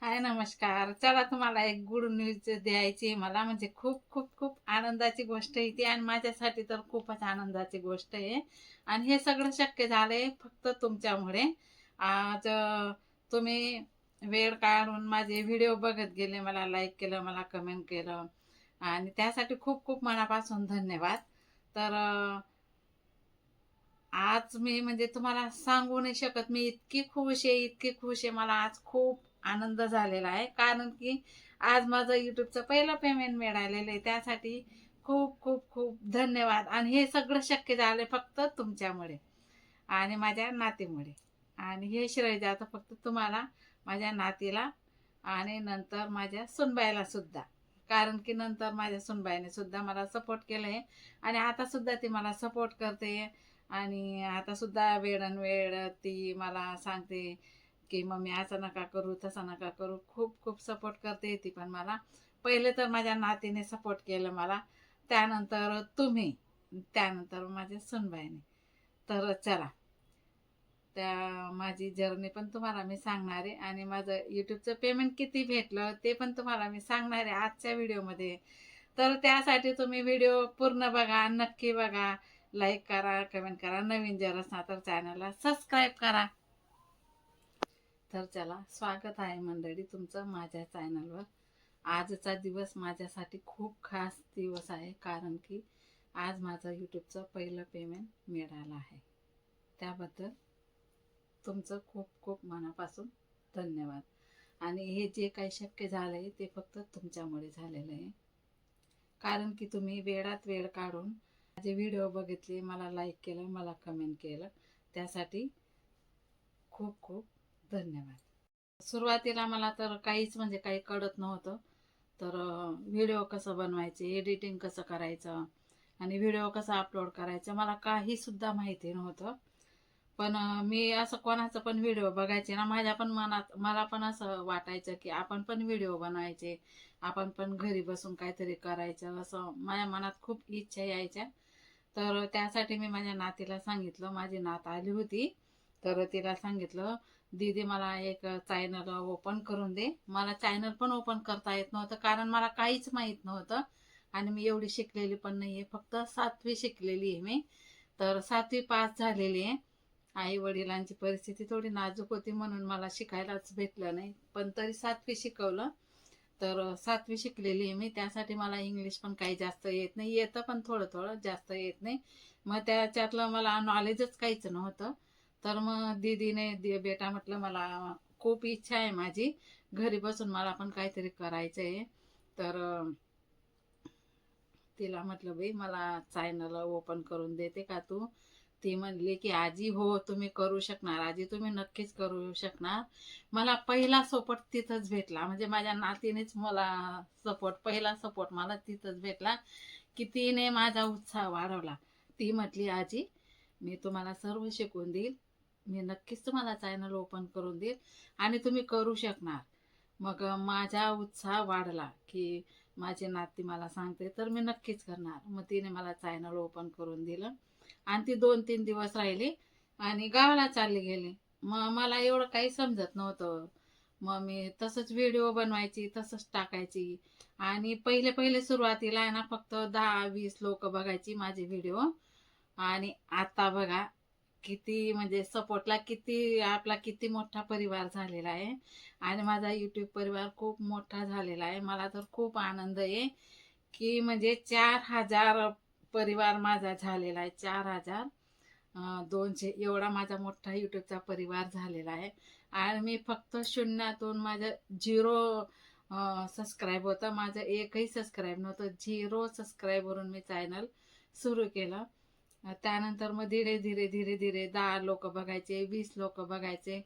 हाय नमस्कार. चला तुम्हाला एक गुड न्यूज द्यायची आहे मला. म्हणजे खूप खूप खूप आनंदाची गोष्ट आहे ती आणि माझ्यासाठी तर खूपच आनंदाची गोष्ट आहे. आणि हे सगळं शक्य झालंय फक्त तुमच्यामुळे. आज तुम्ही वेळ काढून माझे व्हिडिओ बघत गेले, मला लाईक केलं, मला कमेंट केलं आणि त्यासाठी खूप खूप मनापासून धन्यवाद. तर आज मी म्हणजे तुम्हाला सांगू नाही शकत, मी इतकी खुश आहे, इतकी खुश आहे. मला आज खूप आनंद झालेला आहे, कारण की आज माझं युट्यूबचं पहिलं पेमेंट मिळालेलं आहे. त्यासाठी खूप खूप खूप धन्यवाद. आणि हे सगळं शक्य झालं फक्त तुमच्यामुळे आणि माझ्या नातीमुळे. आणि हे श्रेय जातं फक्त तुम्हाला, माझ्या नातीला आणि नंतर माझ्या सुनबाईला सुद्धा. कारण की नंतर माझ्या सुनबाईने सुद्धा मला सपोर्ट केलंय आणि आता सुद्धा ती मला सपोर्ट करते. आणि आता सुद्धा वेळोवेळ ती मला सांगते की मम्मी असं नका करू, तसं नका करू. खूप खूप सपोर्ट करते ती पण मला. पहिले तर माझ्या नातीने सपोर्ट केलं मला, त्यानंतर तुम्ही, त्यानंतर माझ्या सुनबाईने. तर चला, त्या माझी जर्नी पण तुम्हाला मी सांगणार आहे आणि माझं यूट्यूबचं पेमेंट किती भेटलं ते पण तुम्हाला मी सांगणार आहे आजच्या व्हिडिओमध्ये. तर त्यासाठी तुम्ही व्हिडिओ पूर्ण बघा, नक्की बघा. लाईक करा, कमेंट करा. नवीन जर असाल तर चॅनलला सबस्क्राईब करा. तर चला, स्वागत आहे मंडळी तुमचं माझ्या चॅनलवर. आजचा दिवस माझ्यासाठी खूप खास दिवस आहे, कारण की आज माझं यूट्यूबचं पहिलं पेमेंट मिळालं आहे. त्याबद्दल तुमचं खूप खूप मनापासून धन्यवाद. आणि हे जे काही शक्य झालं आहे ते फक्त तुमच्यामुळे झालेलं आहे, कारण की तुम्ही वेळात वेळ काढून माझे व्हिडिओ बघितले, मला लाईक केलं, मला कमेंट केलं. त्यासाठी खूप खूप धन्यवाद. सुरुवातीला मला तर काहीच म्हणजे काही कळत नव्हतं. तर व्हिडिओ कसं बनवायचे, एडिटिंग कसं करायचं आणि व्हिडिओ कसा अपलोड करायचा मला काही सुद्धा माहिती नव्हतं. पण मी असं कोणाचं पण व्हिडिओ बघायचे ना, माझ्या पण मनात मला पण असं वाटायचं की आपण पण व्हिडिओ बनवायचे, आपण पण घरी बसून काहीतरी करायचं, असं माझ्या मनात खूप इच्छा यायच्या. तर त्यासाठी मी माझ्या नातीला सांगितलं, माझी नात आली होती. तर तिला सांगितलं, दीदी मला एक चॅनल ओपन करून दे. मला चॅनल पण ओपन करता येत नव्हतं, कारण मला काहीच माहीत नव्हतं आणि मी एवढी शिकलेली पण नाही आहे. फक्त 7वी शिकलेली आहे मी. तर 7वी पास झालेली आहे. आई वडिलांची परिस्थिती थोडी नाजूक होती म्हणून मला शिकायलाच भेटलं नाही, पण तरी 7वी शिकवलं. तर 7वी शिकलेली आहे मी. त्यासाठी मला इंग्लिश पण काही जास्त येत नाही, येतं पण थोडं थोडं, जास्त येत नाही. मग त्याच्यातलं मला नॉलेजच काहीच नव्हतं. तर मग दीदीने बेटा म्हटलं, मला खूप इच्छा आहे माझी, घरी बसून मला पण काहीतरी करायचं आहे. तर तिला म्हटलं, बाई मला चॅनल ओपन करून देते का तू? ती म्हणली की आजी हो, तुम्ही करू शकणार आजी, तुम्ही नक्कीच करू शकणार. मला पहिला सपोर्ट तिथंच भेटला, म्हणजे माझ्या नातीनेच मला सपोर्ट, पहिला सपोर्ट मला तिथंच भेटला, की तिने माझा उत्साह वाढवला. ती म्हटली, आजी मी तुम्हाला सर्व शिकवून देईल, मी नक्कीच तुम्हाला चॅनल ओपन करून देईल आणि तुम्ही करू शकणार. मग माझा उत्साह वाढला की माझी नाती मला सांगते तर मी नक्कीच करणार. मग तिने मला चॅनल ओपन करून दिलं आणि ती 2-3 दिवस राहिली आणि गावाला चालली गेली. मग मला एवढं काही समजत नव्हतं. मग मी तसंच व्हिडिओ बनवायची, तसंच टाकायची. आणि पहिले पहिले सुरुवातीला आहे ना, फक्त 10-20 लोक बघायची माझे व्हिडिओ. आणि आता बघा किती, म्हणजे सपोर्टला किती, आपला किती मोठा परिवार झालेला आहे आणि माझा यूट्यूब परिवार खूप मोठा झालेला आहे. मला तर खूप आनंद आहे की म्हणजे 4,000 परिवार माझा झालेला आहे. 4,200 एवढा माझा मोठा यूट्यूबचा परिवार झालेला आहे. आणि मी फक्त शून्यातून, माझं झिरो सबस्क्राईब होतं, माझं एकही सबस्क्राईब नव्हतं, झिरो सबस्क्राईबवरून मी चॅनल सुरू केलं. त्यानंतर मग धीरे धीरे धीरे धीरे 10 लोक बघायचे, 20 लोक बघायचे.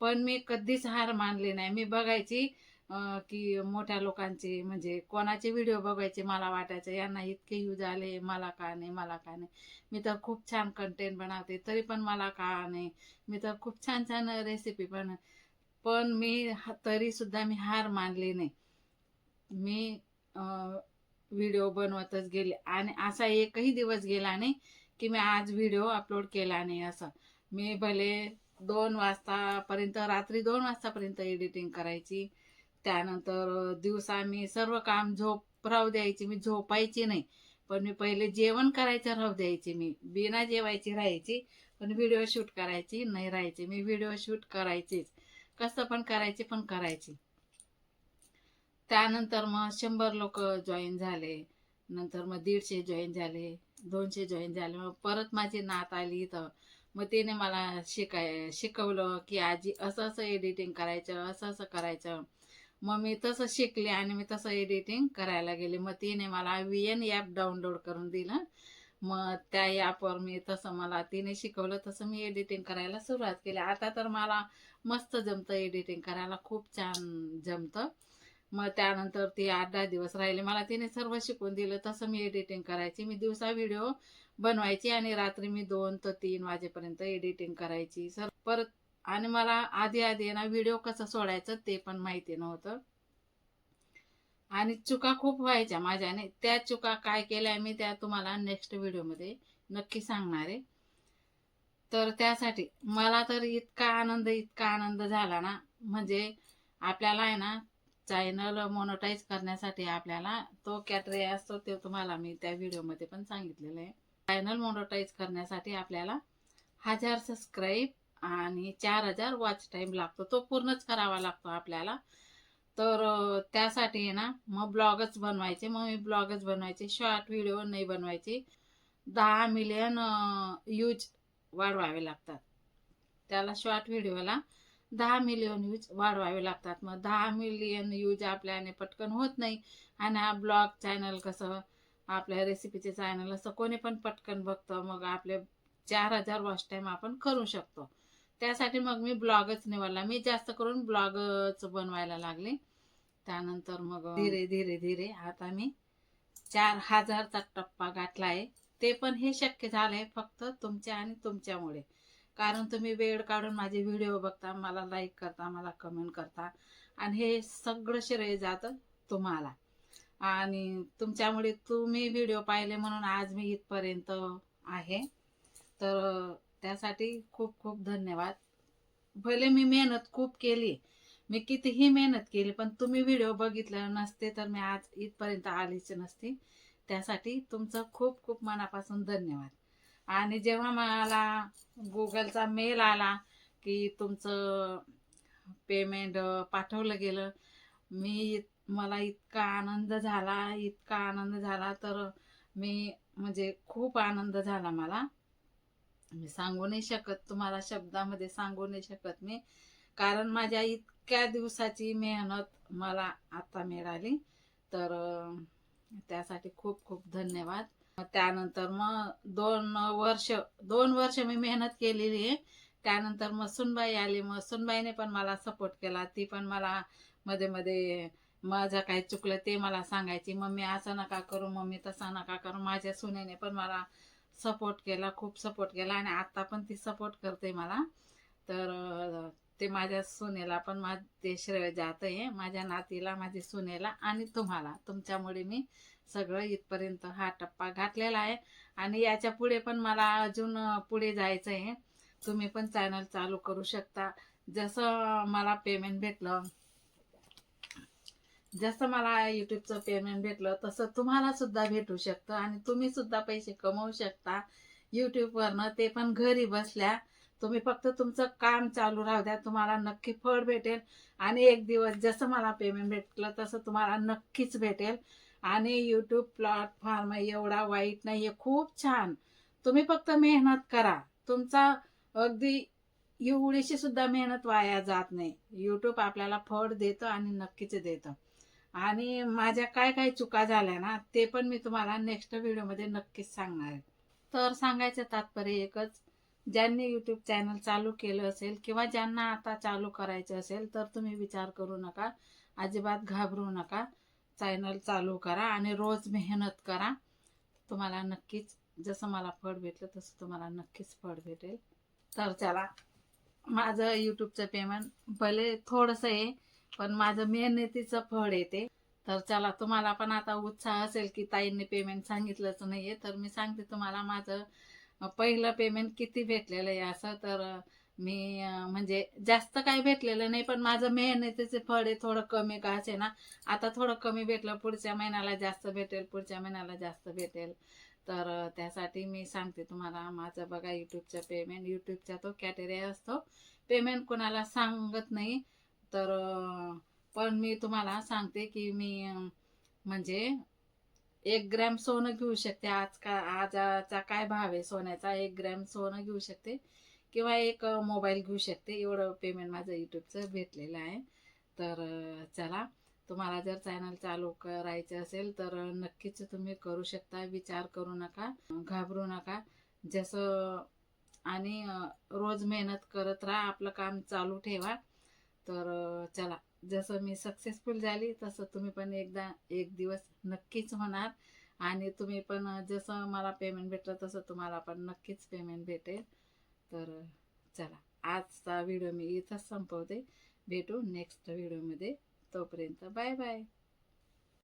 पण मी कधीच हार मानली नाही. मी बघायची की मोठ्या लोकांचे, म्हणजे कोणाचे व्हिडिओ बघायचे, मला वाटायचं यांना इतके व्ह्यूज आले, मला का नाही, मला का नाही. मी तर खूप छान कंटेंट बनवते, तरी पण मला का नाही. मी तर खूप छान छान रेसिपी पण मी तरी सुद्धा मी हार मानली नाही. मी व्हिडिओ बनवतच गेले आणि असा एकही दिवस गेला नाही की मी आज व्हिडिओ अपलोड केला नाही. असं मी भले 2 वाजतापर्यंत, रात्री 2 वाजतापर्यंत एडिटिंग करायची, त्यानंतर दिवसा मी सर्व काम राहू द्यायची, मी झोपायची नाही. पण मी पहिले जेवण करायचं राहू द्यायची, मी बिना जेवायची राहायची, पण व्हिडिओ शूट करायची नाही राहायची. मी व्हिडिओ शूट करायचीच, कसं पण करायची, पण करायची. त्यानंतर मग 100 लोक जॉईन झाले, नंतर मग 150 जॉईन झाले, 200 जॉईन झाले. मग परत माझी नात आली इथं, मग तिने मला शिकवलं की आजी असं असं एडिटिंग करायचं, असं असं करायचं. मग मी तसं शिकले आणि मी तसं एडिटिंग करायला गेले. मग तिने मला VN ॲप डाउनलोड करून दिलं. मग त्या ॲपवर मी तसं मला तिने शिकवलं तसं मी एडिटिंग करायला सुरुवात केली. आता तर मला मस्त जमतं, एडिटिंग करायला खूप छान जमतं. मग त्यानंतर ती 8-10 दिवस राहिले, मला तिने सर्व शिकवून दिलं. तसं मी एडिटिंग करायची. मी दिवसा व्हिडिओ बनवायची आणि रात्री मी 2 ते 3 वाजेपर्यंत एडिटिंग करायची सर परत. आणि मला आधी आधी ना व्हिडिओ कसं सोडायचं ते पण माहिती नव्हतं, आणि चुका खूप व्हायच्या माझ्याने. त्या चुका काय केल्या मी त्या तुम्हाला नेक्स्ट व्हिडिओमध्ये नक्की सांगणार आहे. तर त्यासाठी मला तर इतका आनंद झाला ना, म्हणजे आपल्याला आहे ना चॅनल मोनोटाईज करण्यासाठी आपल्याला तो कॅटरे असतो, ते तुम्हाला मी त्या व्हिडिओमध्ये पण सांगितलेलं आहे. चॅनल मोनोटाईज करण्यासाठी आपल्याला 1000 सबस्क्राईब आणि 4000 वॉच टाईम लागतो, तो पूर्णच करावा लागतो आपल्याला. तर त्यासाठी आहे ना मग ब्लॉगच बनवायचे. मग मी ब्लॉगच बनवायचे, शॉर्ट व्हिडिओ नाही बनवायचे. 10 मिलियन यूज वाढवावे लागतात त्याला. शॉर्ट व्हिडिओला 10 मिलियन यूज वाढवावे लागतात. मग 10 मिलियन यूज आपल्याने पटकन होत नाही. आणि हा ब्लॉग चॅनल कसं आपल्या रेसिपीचे चॅनल असं कोणी पण पटकन बघतं, मग आपले 4000 वॉच टाईम आपण करू शकतो. त्यासाठी मग मी ब्लॉगच निवडला. मी जास्त करून ब्लॉगच बनवायला लागले. त्यानंतर मग धीरे धीरे धीरे आता मी 4000चा टप्पा गाठला आहे. ते पण हे शक्य झालंय फक्त तुमच्या आणि तुमच्यामुळे. कारण तुम्ही वेळ काढून माझे व्हिडिओ बघता, मला लाईक करता, मला कमेंट करता, आणि हे सगळं श्रेय जातं तुम्हाला. आणि तुमच्यामुळे तुम्ही व्हिडिओ पाहिले म्हणून आज मी इथपर्यंत आहे. तर त्यासाठी खूप खूप धन्यवाद. भले मी मेहनत खूप केली, मी कितीही मेहनत केली, पण तुम्ही व्हिडिओ बघितलं नसते तर मी आज इथपर्यंत आलीच नसती. त्यासाठी तुमचं खूप खूप मनापासून धन्यवाद. आणि जेव्हा मला गुगलचा मेल आला की तुमचं पेमेंट पाठवलं गेलं, मला इतका आनंद झाला, इतका आनंद झाला. तर मी म्हणजे खूप आनंद झाला मला. मी सांगू नाही शकत, तुम्हाला शब्दामध्ये सांगू नाही शकत मी. कारण माझ्या इतक्या दिवसाची मेहनत मला आता मिळाली. तर त्यासाठी खूप खूप धन्यवाद. त्यानंतर मग 2 वर्ष मी मेहनत केलेली आहे. त्यानंतर मग सुनबाई आली. मग सुनबाईने पण मला सपोर्ट केला. ती पण मला मध्ये मध्ये माझं काही चुकलं ते मला सांगायची, मम्मी असं नका करू, मम्मी तसं नका करू. माझ्या सुनेने पण मला सपोर्ट केला, खूप सपोर्ट केला, आणि आता पण ती सपोर्ट करते मला. तर ते माझ्या सुनेला पण ते श्रेय जात आहे, माझ्या नातीला, माझ्या सुनेला आणि तुम्हाला. तुमच्यामुळे मी सगळं इथपर्यंत हा टप्पा गाठलेला आहे. आणि याच्या पुढे पण मला अजून पुढे जायचं आहे. तुम्ही पण चॅनल चालू करू शकता. जसं मला पेमेंट भेटलं, जसं मला यूट्यूबचं पेमेंट भेटलं, तसं तुम्हाला सुद्धा भेटू शकतं आणि तुम्ही सुद्धा पैसे कमवू शकता यूट्यूबवरनं, ते पण घरी बसल्या. तुम्ही फक्त तुमचं काम चालू राहू द्या, तुम्हाला नक्की फळ भेटेल. आणि एक दिवस जसं मला पेमेंट भेटलं तसं तुम्हाला नक्कीच भेटेल. आणि यूट्यूब प्लॅटफॉर्म एवढा वाईट नाही आहे, खूप छान. तुम्ही फक्त मेहनत करा. तुमचा अगदी एवढीशी सुद्धा मेहनत वाया जात नाही. यूट्यूब आपल्याला फळ देतं आणि नक्कीच देतं. आणि माझ्या काय काय चुका झाल्या ना, ते पण मी तुम्हाला नेक्स्ट व्हिडिओमध्ये नक्कीच सांगणार आहे. तर सांगायचं तात्पर्य एकच, ज्यांनी यूट्यूब चॅनल चालू केलं असेल किंवा ज्यांना आता चालू करायचं असेल, तर तुम्ही विचार करू नका, अजिबात घाबरू नका. चॅनल चालू करा आणि रोज मेहनत करा. तुम्हाला नक्कीच जसं मला फळ भेटलं तसं तुम्हाला नक्कीच फळ भेटेल. तर चला, माझं यूट्यूबचं पेमेंट भले थोडंसं आहे, पण माझं मेहनतीचं फळ येते. तर चला, तुम्हाला पण आता उत्साह असेल की ताईंनी पेमेंट सांगितलंच नाहीये, तर मी सांगते तुम्हाला माझं पहिलं पेमेंट किती भेटलेलं आहे असं. तर मी म्हणजे जास्त काही भेटलेलं नाही, पण माझं मेहनतीचे फळ आहे. थोडं कमी का असे ना, आता थोडं कमी भेटलं, पुढच्या महिन्याला जास्त भेटेल, पुढच्या महिन्याला जास्त भेटेल. तर त्यासाठी मी सांगते तुम्हाला, माझं बघा यूट्यूबचं पेमेंट, यूट्यूबचा तो कॅटेरिया असतो, पेमेंट कोणाला सांगत नाही. तर पण मी तुम्हाला सांगते की मी म्हणजे 1 ग्रॅम सोनं घेऊ शकते. आजचा काय भाव आहे सोन्याचा, 1 ग्रॅम सोनं घेऊ शकते किंवा एक मोबाईल घेऊ शकते. एवढं पेमेंट माझं यूट्यूबचं भेटलेलं आहे. तर चला, तुम्हाला जर चॅनल चालू करायचं असेल तर नक्कीच तुम्ही करू शकता. विचार करू नका, घाबरू नका. जसं आणि रोज मेहनत करत राहा, आपलं काम चालू ठेवा. तर चला, जसं मी सक्सेसफुल झाली तसं तुम्ही पण एकदा एक दिवस नक्कीच होणार. आणि तुम्ही पण जसं मला पेमेंट भेटलं तसं तुम्हाला पण नक्कीच पेमेंट भेटेल. तर चला, आजचा व्हिडिओ मी इथंच संपवते. भेटू नेक्स्ट व्हिडिओमध्ये. तोपर्यंत बाय बाय.